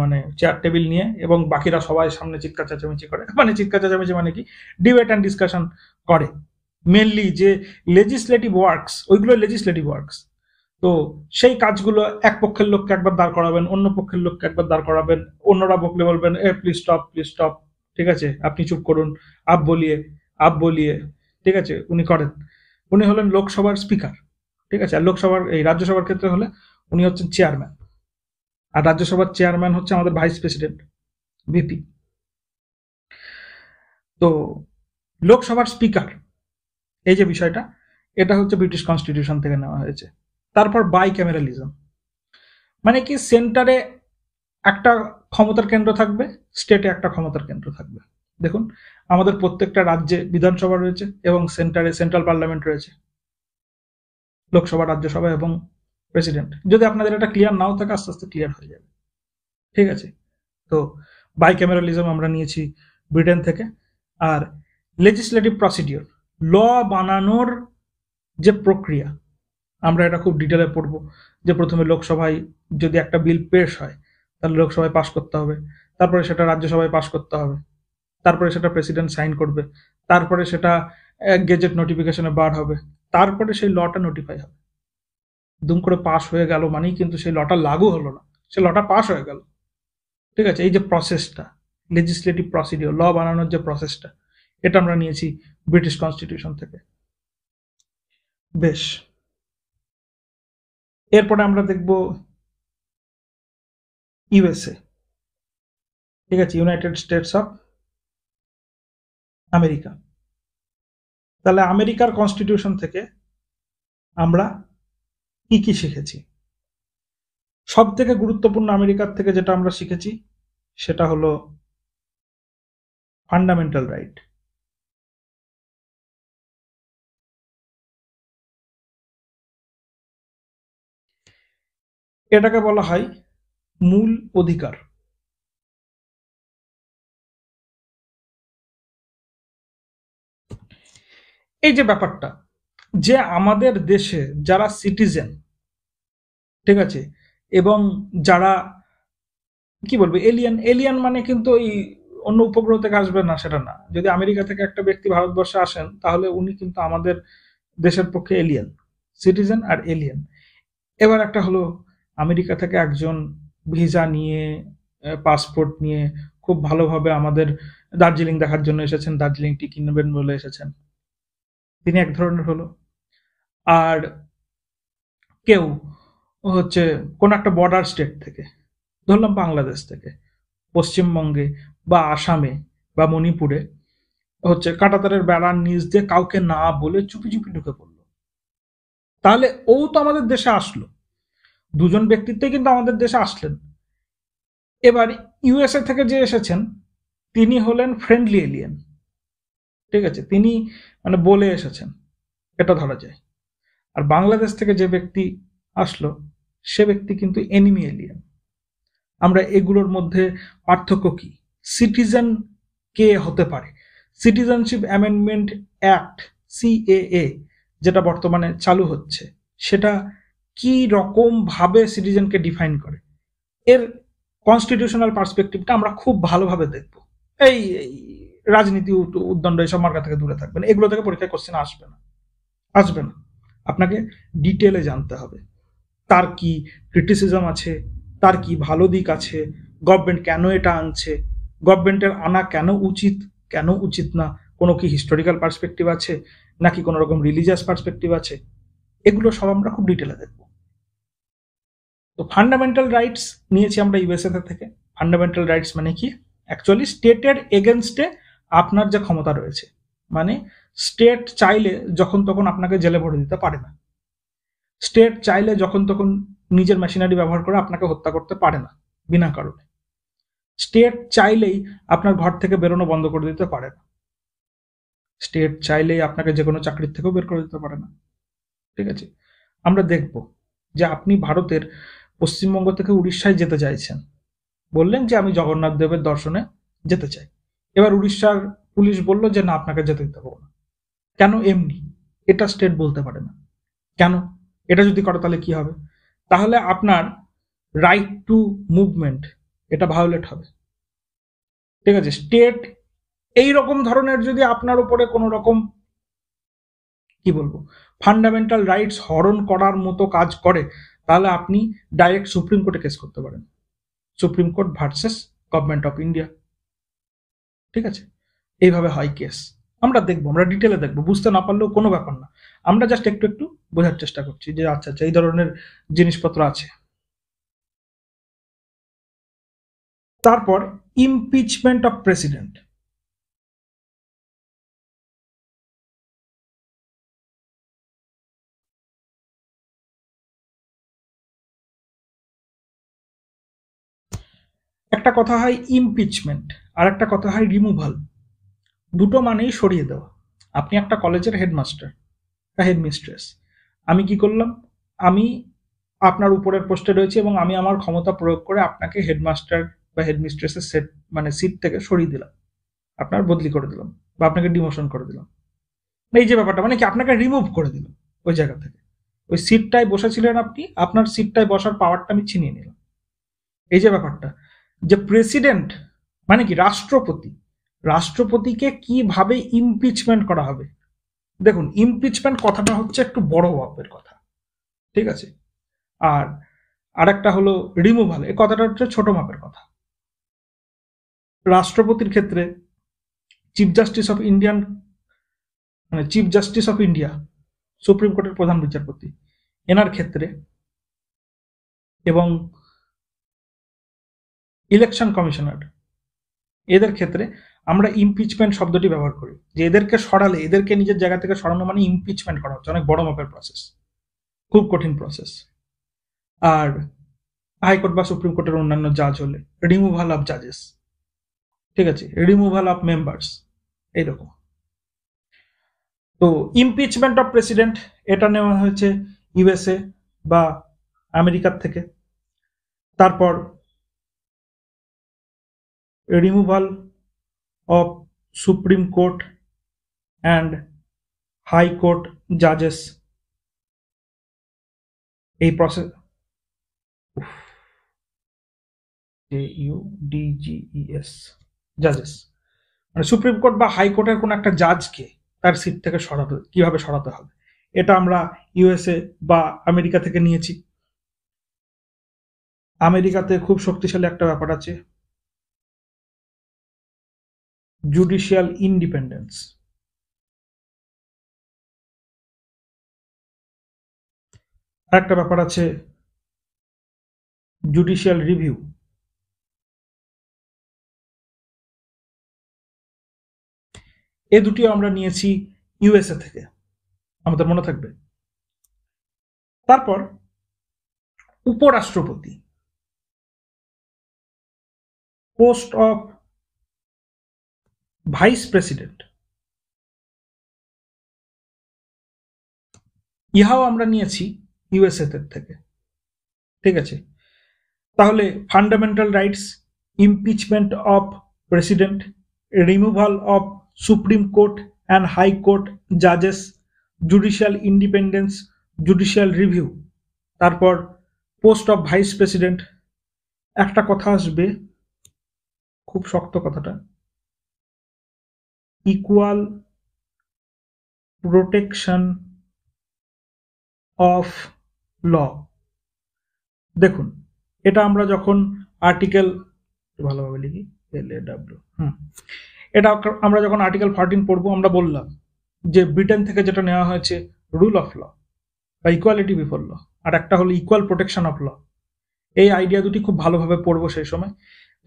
মানে চেয়ার টেবিল নিয়ে, এবং বাকিরা সবাই সামনে চিৎকার চেঁচামেচি করে। মানে চিৎকার চেঁচামেচি মানে কি, ডিবেট অ্যান্ড ডিসকাশন করে। মেনলি যে লেজিসলেটিভ ওয়ার্কস, ওইগুলো লেজিসলেটিভ ওয়ার্কস। তো সেই কাজগুলো এক পক্ষের লোককে একবার দাঁড় করাবেন, অন্য পক্ষের লোককে একবার দাঁড় করাবেন, অন্যরা বকলে বলবেন এ প্লিজ স্টপ, প্লিজ স্টপ। ঠিক আছে, আপনি চুপ করুন, আপ বলিয়ে, আপ বলিয়ে। ঠিক আছে, উনি করেন। উনি হলেন লোকসভার স্পিকার। ঠিক আছে, আর লোকসভার এই রাজ্যসভার ক্ষেত্রে হলে উনি হচ্ছেন চেয়ারম্যান, আর রাজ্যসভার চেয়ারম্যান হচ্ছে আমাদের ভাইস প্রেসিডেন্ট, ভিপি। তো লোকসভার স্পিকার, এই যে বিষয়টা, এটা হচ্ছে ব্রিটিশ কনস্টিটিউশন থেকে নেওয়া হয়েছে। তারপর বাই ক্যামেরালিজম, মানে কি সেন্টারে একটা ক্ষমতার কেন্দ্র থাকবে, স্টেটে একটা ক্ষমতার কেন্দ্র থাকবে। দেখুন, আমাদের প্রত্যেকটা রাজ্যে বিধানসভা রয়েছে এবং সেন্টারে সেন্ট্রাল পার্লামেন্ট রয়েছে, লোকসভা, রাজ্যসভা এবং প্রেসিডেন্ট। যদি আপনাদের এটা ক্লিয়ার নাও থাকে, আস্তে আস্তে ক্লিয়ার হয়ে যাবে। ঠিক আছে, তো বাইক্যামেরালিজম আমরা নিয়েছি ব্রিটেন থেকে। আর লেজিসলেটিভ প্রসিডিওর, ল বানানোর যে প্রক্রিয়া, আমরা এটা খুব ডিটেলে পড়বো। যে প্রথমে লোকসভায় যদি একটা বিল পেশ হয়, তাহলে লোকসভায় পাশ করতে হবে, তারপরে সেটা রাজ্যসভায় পাশ করতে হবে, তারপরে সেটা প্রেসিডেন্ট সাইন করবে, তারপরে সেটা গেজেট নোটিফিকেশনে বার হবে, তারপরে সেই লটা নোটিফাই হবে। দুম করে পাশ হয়ে গেল মানেই কিন্তু সেই লটা লাগু হলো না, সে লটা পাশ হয়ে গেল। ঠিক আছে, এই যে প্রসেসটা, লেজিসলেটিভ প্রসিডিওর, ল বানানোর যে প্রসেসটা, এটা আমরা নিয়েছি ব্রিটিশ কনস্টিটিউশন থেকে। বেশ, এরপরে আমরা দেখব ইউএসএ। ঠিক আছে, ইউনাইটেড স্টেটস অফ আমেরিকা। তাহলে আমেরিকার কনস্টিটিউশন থেকে আমরা কি কি শিখেছি? সব থেকে গুরুত্বপূর্ণ আমেরিকার থেকে যেটা আমরা শিখেছি সেটা হলো ফান্ডামেন্টাল রাইট। এটাকে বলা হয় মূল অধিকার। এই যে ব্যাপারটা, যে আমাদের দেশে যারা সিটিজেন, ঠিক আছে, এবং যারা কি বলবো এলিয়ান, এলিয়ান মানে কিন্তু ওই অন্য উপগ্রহ থেকে আসবে না সেটা না। যদি আমেরিকা থেকে একটা ব্যক্তি ভারতবর্ষে আসেন, তাহলে উনি কিন্তু আমাদের দেশের পক্ষে এলিয়ান, সিটিজেন আর এলিয়ান। এবার একটা হলো আমেরিকা থেকে একজন ভিসা নিয়ে, পাসপোর্ট নিয়ে খুব ভালোভাবে আমাদের দার্জিলিং দেখার জন্য এসেছেন, দার্জিলিং টি কিনবেন বলে এসেছেন, তিনি এক ধরনের হলো। আর কেউ হচ্ছে কোন একটা বর্ডার স্টেট থেকে, ধরলাম বাংলাদেশ থেকে, পশ্চিমবঙ্গে বা আসামে বা মণিপুরে হচ্ছে কাঁটাতারের বেড়ার নিচ দিয়ে কাউকে না বলে চুপি চুপি ঢুকে পড়লো, তাহলে ও তো আমাদের দেশে আসলো, দুজন ব্যক্তিত্বই কিন্তু আমাদের দেশে আসলেন। এবার ইউএসএ থেকে যে এসেছেন তিনি হলেন ফ্রেন্ডলি এলিয়েন, ঠিক আছে, তিনি মানে বলে এসেছেন, এটা ধরা যায়। আর বাংলাদেশ থেকে যে ব্যক্তি আসলো সে ব্যক্তি কিন্তু এনিমি এলিয়েন। আমরা এগুলোর মধ্যে পার্থক্য কি? সিটিজেন কে হতে পারে? সিটিজেনশিপ অ্যামেন্ডমেন্ট অ্যাক্ট সিএএ যেটা বর্তমানে চালু হচ্ছে, সেটা কি রকম ভাবে সিটিজেনকে ডিফাইন করে, এর কনস্টিটিউশনাল পার্সপেক্টিভটা আমরা খুব ভালোভাবে দেখব। এই রাজনীতি উদ্দণ্ড এসব মার্কা থেকে দূরে থাকবেন, এগুলো থেকে পরীক্ষায় কোশ্চেন আসবে না। আপনাকে ডিটেলে জানতে হবে তার কি ক্রিটিসিজম আছে, তার কি ভালো দিক আছে, গভর্নমেন্ট কেন এটা আনছে, গভর্নমেন্টের আনা কেন উচিত না, কোনো কি হিস্টোরিক্যাল পার্সপেক্টিভ আছে নাকি কোনো রকম রিলিজিয়াস পার্সপেক্টিভ আছে, এগুলো সব আমরা খুব ডিটেলে দেখব। তো ফান্ডামেন্টাল রাইটস নিয়েছি আমরা ইউএসএ থেকে। ফান্ডামেন্টাল রাইটস মানে কি? অ্যাকচুয়ালি স্টেটের এগেনস্টে আপনার যে ক্ষমতা রয়েছে, মানে স্টেট চাইলে যখন তখন আপনাকে জেলে ভরে দিতে পারে না, স্টেট চাইলে যখন তখন নিজের মেশিনারি ব্যবহার করে আপনাকে হত্যা করতে পারে না বিনা কারণে, স্টেট চাইলেই আপনার ঘর থেকে বেরোনো বন্ধ করে দিতে পারে না, স্টেট চাইলেই আপনাকে যে কোনো চাকরির থেকেও বের করে দিতে পারে না, ঠিক আছে। আমরা দেখব যে আপনি ভারতের পশ্চিমবঙ্গ থেকে উড়িষ্যায় যেতে চাইছেন, বললেন যে আমি জগন্নাথ দেবের দর্শনে যেতে চাই, এবার উড়িষ্যার পুলিশ বলল যে না আপনাকে যেতে দিতে পারবো না। কেন? এমনি, এটা স্টেট বলতে পারে না। কেন? এটা যদি করে তাহলে কি হবে? তাহলে আপনার রাইট টু মুভমেন্ট এটা ভায়োলেট হবে, ঠিক আছে। স্টেট এই রকম ধরনের যদি আপনার উপরে কোনো রকম কি বলবো ফান্ডামেন্টাল রাইটস হরণ করার মতো কাজ করে, তাহলে আপনি ডাইরেক্ট সুপ্রিম কোর্টে কেস করতে পারেন, supreme court versus government of India, ঠিক আছে। এইভাবে হয় কেস। আমরা দেখবো, আমরা ডিটেলে দেখবো, বুঝতে না পারলেও কোনো ব্যাপার না, আমরা জাস্ট একটু একটু বোঝার চেষ্টা করছি যে আচ্ছা আচ্ছা এই ধরনের জিনিসপত্র আছে। তারপর ইমপিচমেন্ট অফ প্রেসিডেন্ট। একটা কথা হয় ইমপিচমেন্ট আর একটা কথা হয় রিমুভাল, দুটো মানেই সরিয়ে দেওয়া। আপনি একটা কলেজের হেডমাস্টার বা হেডমিস্ট্রেস, আমি কি করলাম, আমি আপনার উপরের পোস্টে রয়েছি এবং আমি আমার ক্ষমতা প্রয়োগ করে আপনাকে হেডমাস্টার বা হেডমিস্ট্রেসের সিট থেকে সরিয়ে দিলাম, আপনার বদলি করে দিলাম বা আপনাকে ডিমোশন করে দিলাম। এই যে ব্যাপারটা মানে কি, আপনাকে রিমুভ করে দিলাম ওই জায়গা থেকে, ওই সিটটায় বসেছিলেন আপনি, আপনার সিটটায় বসার পাওয়ারটা আমি ছিনিয়ে নিলাম। এই যে ব্যাপারটা, যে প্রেসিডেন্ট মানে কি রাষ্ট্রপতি, রাষ্ট্রপতিকে কিভাবে ইমপিচমেন্ট করা হবে। দেখুন, ইমপিচমেন্ট কথাটা হচ্ছে একটু বড় মাপের কথা, ঠিক আছে, আর আরেকটা হলো রিমুভাল, এই কথাটা হচ্ছে ছোট মাপের কথা। রাষ্ট্রপতির ক্ষেত্রে চিফ জাস্টিস অফ ইন্ডিয়ান মানে chief justice of India, supreme কোর্টের প্রধান বিচারপতি, এনার ক্ষেত্রে এবং ইলেকশন কমিশনার, এদের ক্ষেত্রে আমরা ইমপিচমেন্ট শব্দটি ব্যবহার করি, যে এদেরকে সরালে, এদেরকে নিজের জায়গা থেকে সরানো মানে ইমপিচমেন্ট করা হচ্ছে, অনেক বড় মাপের প্রসেস, খুব কঠিন প্রসেস। আর হাইকোর্ট বা সুপ্রিম কোর্টের অন্যান্য জাজ হলে রিমুভাল অফ জাজেস, ঠিক আছে, রিমুভাল অফ মেম্বার্স, এইরকম। তো ইমপিচমেন্ট অফ প্রেসিডেন্ট এটা নেওয়া হয়েছে ইউএসএ বা আমেরিকার থেকে। তারপর removal of supreme court and high court জাজেস, এই প্রসেস JUDGES জাজেস, মানে সুপ্রিম কোর্ট বা হাই কোর্টের কোন একটা জাজকে তার সিট থেকে কিভাবে সরাতে হবে, এটা আমরা ইউএসএ বা আমেরিকা থেকে নিয়েছি। আমেরিকাতে খুব শক্তিশালী একটা ব্যাপার আছে, জুডিশিয়াল ইন্ডিপেন্ডেন্স। আরেকটা ব্যাপার আছে জুডিশিয়াল রিভিউ। এ দুটিও আমরা নিয়েছি ইউএসএ থেকে, আমাদের মনে থাকবে। তারপর উপরাষ্ট্রপতি, পোস্ট অফ ভাইস প্রেসিডেন্ট, ইহাও আমরা নিয়েছি ইউএসএ থেকে। ঠিক আছে, তাহলে fundamental rights, impeachment of president, removal of supreme court and high court জাজেস, জুডিশিয়াল ইন্ডিপেন্ডেন্স, জুডিশিয়াল রিভিউ, তারপর পোস্ট অফ ভাইস প্রেসিডেন্ট। একটা কথা আসবে, খুব শক্ত কথাটা, ইকুয়াল প্রোটেকশন অফ ল। দেখুন, এটা আমরা যখন আর্টিকেল, ভালোভাবে লিখি, LAW, এটা আমরা যখন আর্টিকেল 14 পড়বো, আমরা বললাম যে ব্রিটেন থেকে যেটা নেওয়া হয়েছে রুল অফ ল বা ইকুয়ালিটি বিফোর ল, আর একটা হলো ইকুয়াল প্রোটেকশন অফ ল। এই আইডিয়া দুটি খুব ভালোভাবে পড়বো সেই সময়।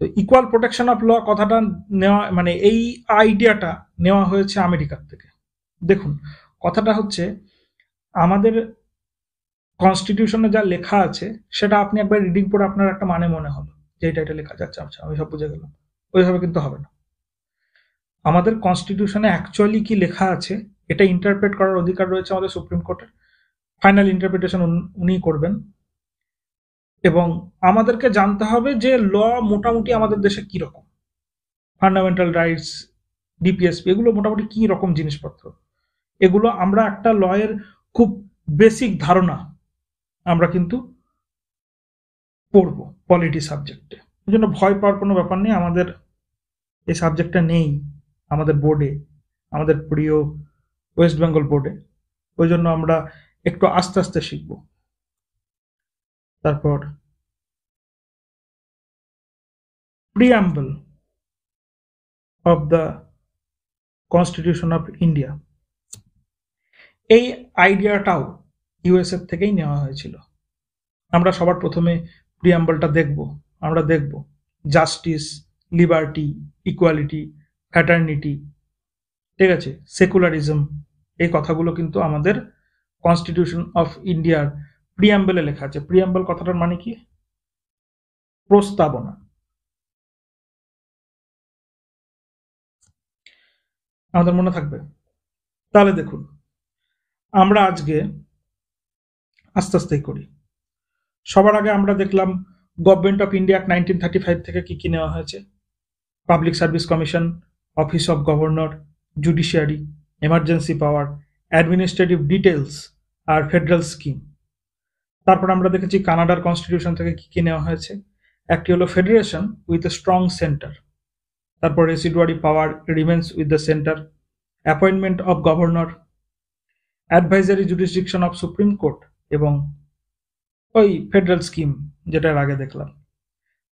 তো ইকুয়াল প্রোটেকশন অফ ল কথাটা নেওয়া, মানে এই আইডিয়াটা নেওয়া হয়েছে আমেরিকার থেকে। দেখুন, কথাটা হচ্ছে আমাদের কনস্টিটিউশনে যা লেখা আছে সেটা আপনি একবার রিডিং পড়ে আপনার একটা মানে মনে হলো যে এটা লেখা যাচ্ছে, আচ্ছা আমি সব বুঝে গেলাম, ওইভাবে কিন্তু হবে না। আমাদের কনস্টিটিউশনে অ্যাকচুয়ালি কি লেখা আছে এটা ইন্টারপ্রেট করার অধিকার রয়েছে আমাদের সুপ্রিম কোর্টের। ফাইনাল ইন্টারপ্রিটেশন উনিই করবেন, এবং আমাদেরকে জানতে হবে যে ল মোটামুটি আমাদের দেশে কি রকম, ফান্ডামেন্টাল রাইটস, ডিপিএসপি, এগুলো মোটামুটি কি রকম জিনিসপত্র, এগুলো আমরা একটা লয়ের খুব বেসিক ধারণা আমরা কিন্তু পড়বো পলিটি সাবজেক্টে। এই জন্য ভয় পাওয়ার কোনো ব্যাপার নেই, আমাদের এই সাবজেক্টটা নেই আমাদের বোর্ডে, আমাদের প্রিয় ওয়েস্ট বেঙ্গল বোর্ডে। ওই জন্য আমরা একটু আস্তে আস্তে শিখব। তারপর preamble of the constitution of India, এই আইডিয়াটাও ইউএসএ থেকেই নেওয়া হয়েছিল। আমরা সবার প্রথমে প্রিঅ্যাম্বলটা দেখব। আমরা দেখব জাস্টিস, লিবার্টি, ইকুয়ালিটি, ফ্র্যাটার্নিটি, ঠিক আছে, সেকুলারিজম, এই কথাগুলো কিন্তু আমাদের কনস্টিটিউশন অফ ইন্ডিয়ার প্রিঅ্যাম্বলে লেখা আছে। প্রিঅ্যাম্বল কথাটার মানে কি? প্রস্তাবনা। আমাদের মনে থাকবে? তাহলে দেখুন, আমরা আজকে আস্তে আস্তেই করি। সবার আগে আমরা দেখলাম গভর্নমেন্ট অফ ইন্ডিয়া 1935 থেকে কি কি নেওয়া হয়েছে। Public service commission, office of governor, judiciary, emergency power, administrative details আর ফেডারেল স্কিম। তারপর আমরা দেখেছি কানাডার কনস্টিটিউশন থেকে কি কি নেওয়া হয়েছে। একটি হলো federation with a strong centre, তারপর residuary power remains with the centre, appointment of governor, advisory jurisdiction of supreme court, এবং ওই ফেডারেল স্কিম যেটার আগে দেখলাম।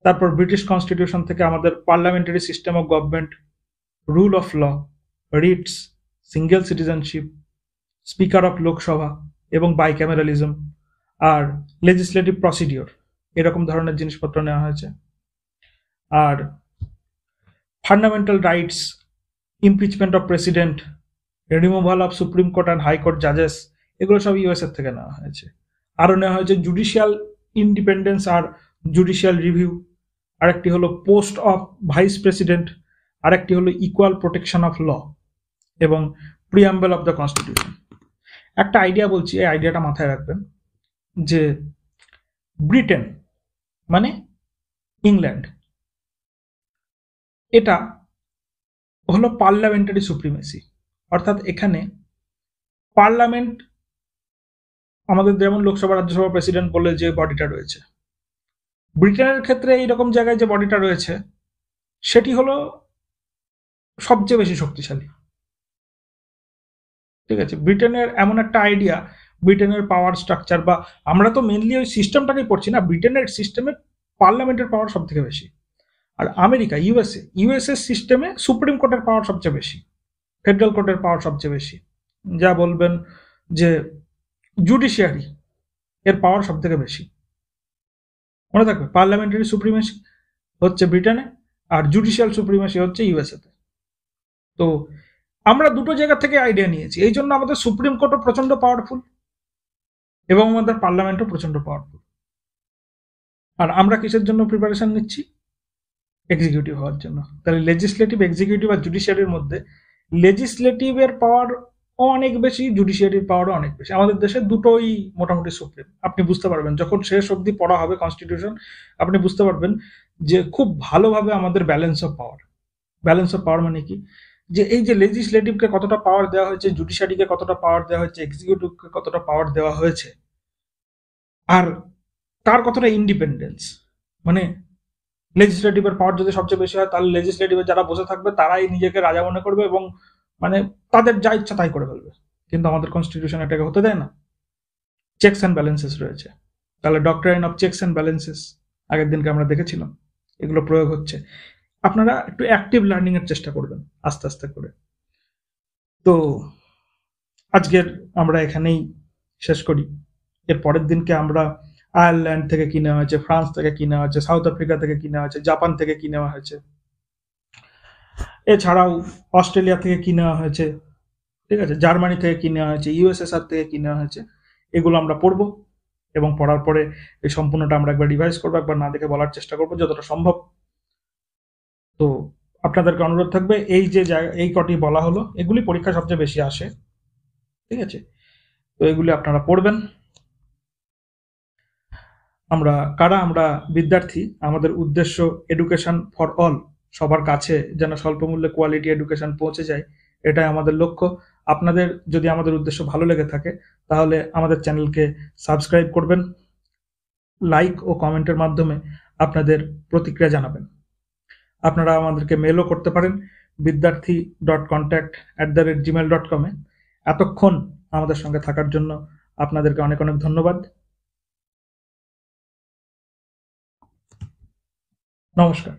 তারপর ব্রিটিশ কনস্টিটিউশন থেকে আমাদের parliamentary system of government, rule of law, writs, single citizenship, speaker of Lok Sabha এবং বাইক্যামেরালিজম আর legislative procedure, এরকম ধরনের জিনিসপত্র নেওয়া হয়েছে। আর fundamental rights, impeachment of president, removal of supreme court and high court জাজেস, এগুলো সব ইউএসএ থেকে নেওয়া হয়েছে। আরও নেওয়া হয়েছে জুডিশিয়াল ইন্ডিপেন্ডেন্স আর জুডিশিয়াল রিভিউ, আরেকটি হলো পোস্ট অফ ভাইস প্রেসিডেন্ট, আরেকটি হলো ইকুয়াল প্রোটেকশন অফ ল এবং প্রিঅ্যাম্বল অফ দ্য কনস্টিটিউশন। একটা আইডিয়া বলছি, এই আইডিয়াটা মাথায় রাখবেন যে ব্রিটেন মানে ইংল্যান্ড, এটা হলো পার্লামেন্টারি সুপ্রিমেসি, অর্থাৎ এখানে পার্লামেন্ট, আমাদের যেমন লোকসভা, রাজ্যসভা, প্রেসিডেন্ট বলে যে বডিটা রয়েছে, ব্রিটেনের ক্ষেত্রে এইরকম জায়গায় যে বডিটা রয়েছে সেটি হলো সবচেয়ে বেশি শক্তিশালী। ঠিক আছে, ব্রিটেনের এমন একটা আইডিয়া, ব্রিটেনের পাওয়ার স্ট্রাকচার, বা আমরা তো মেনলি ওই সিস্টেমটাকেই পড়ছি না, ব্রিটেনের সিস্টেমে পার্লামেন্টের পাওয়ার সব থেকে বেশি। আর আমেরিকা, ইউএসএ সিস্টেমে সুপ্রিম কোর্টের পাওয়ার সবচেয়ে বেশি, ফেডারেল কোর্টের পাওয়ার সবচেয়ে বেশি। যা বলবেন যে জুডিশিয়ারি, এর পাওয়ার সব থেকে বেশি। মনে থাকবে, পার্লামেন্টারি সুপ্রিমেসি হচ্ছে ব্রিটেনে আর জুডিশিয়াল সুপ্রিমেসি হচ্ছে ইউএসএতে। তো আমরা দুটো জায়গা থেকে আইডিয়া নিয়েছি, এই জন্য আমাদের সুপ্রিম কোর্টও প্রচন্ড পাওয়ারফুল এবং আমাদের পার্লামেন্টও প্রচন্ড পাওয়ারফুল। আর আমরা কিসের জন্য প্রিপারেশন নিচ্ছি? এক্সিকিউটিভ হওয়ার জন্য। তাহলে লেজিসলেটিভ, এক্সিকিউটিভ আর জুডিশিয়ারির মধ্যে লেজিসলেটিভের পাওয়ার অনেক বেশি, জুডিশিয়ারির পাওয়ারও অনেক বেশি। আমাদের দেশে দুটোই মোটামুটি সুপ্রিম। আপনি বুঝতে পারবেন যখন শেষ অবধি পড়া হবে কনস্টিটিউশন, আপনি বুঝতে পারবেন যে খুব ভালোভাবে আমাদের balance of power. Balance of power মানে কি, যে এই যে লেজিসলেটিভকে কতটা পাওয়ার দেওয়া হয়েছে, জুডিশিয়ারিকে কতটা পাওয়ার দেওয়া হয়েছে, এক্সিকিউটিভকে কতটা পাওয়ার দেওয়া হয়েছে, আর তার কতটা ইন্ডিপেন্ডেন্স। মানে লেজিসলেটিভের পাওয়ার যদি সবচেয়ে বেশি হয়, তাহলে লেজিসলেটিভে যারা বসে থাকবে তারাই নিজেকে রাজা মনে করবে এবং মানে তাদের যা ইচ্ছা তাই করে ফেলবে। কিন্তু আমাদের কনস্টিটিউশন এটাকে হতে দেয় না। চেকস অ্যান্ড ব্যালেন্সেস রয়েছে। তাহলে ডক্ট্রাইন অফ চেকস অ্যান্ড ব্যালেন্সেস আগের দিনকে আমরা দেখেছিলাম, এগুলো প্রয়োগ হচ্ছে। আপনারা একটু অ্যাক্টিভ লার্নিং এর চেষ্টা করবেন আস্তে আস্তে করে। তো আজকের আমরা এখানেই শেষ করি। এর পরের দিনকে আমরা আয়ারল্যান্ড থেকে কি নেওয়া হয়েছে, ফ্রান্স থেকে কি নেওয়া হয়েছে, সাউথ আফ্রিকা থেকে কি নেওয়া হয়েছে, জাপান থেকে কি নেওয়া হয়েছে, এছাড়াও অস্ট্রেলিয়া থেকে কি নেওয়া হয়েছে, ঠিক আছে, জার্মানি থেকে কি নেওয়া হয়েছে, ইউএসএসআর থেকে কি নেওয়া হয়েছে, এগুলো আমরা পড়বো। এবং পড়ার পরে এই সম্পূর্ণটা আমরা একবার রিভাইজ করবো, একবার না দেখে বলার চেষ্টা করবো যতটা সম্ভব। তো আপনাদেরকে অনুরোধ থাকবে, এই যে এই কটি বলা হলো এগুলি পরীক্ষা সবচেয়ে বেশি আসে, ঠিক আছে, তো এগুলি আপনারা পড়বেন। আমরা বিদ্যার্থী, আমাদের উদ্দেশ্য এডুকেশন ফর অল, সবার কাছে যেন স্বল্পমূল্যে কোয়ালিটি এডুকেশন পৌঁছে যায়, এটাই আমাদের লক্ষ্য। আপনাদের যদি আমাদের উদ্দেশ্য ভালো লেগে থাকে তাহলে আমাদের চ্যানেলকে সাবস্ক্রাইব করবেন, লাইক ও কমেন্টের মাধ্যমে আপনাদের প্রতিক্রিয়া জানাবেন। আপনারা আমাদেরকে মেলও করতে পারেন vidyarthi.contact@gmail.com এ। এতক্ষণ আমাদের সঙ্গে থাকার জন্য আপনাদেরকে অনেক অনেক ধন্যবাদ। নমস্কার।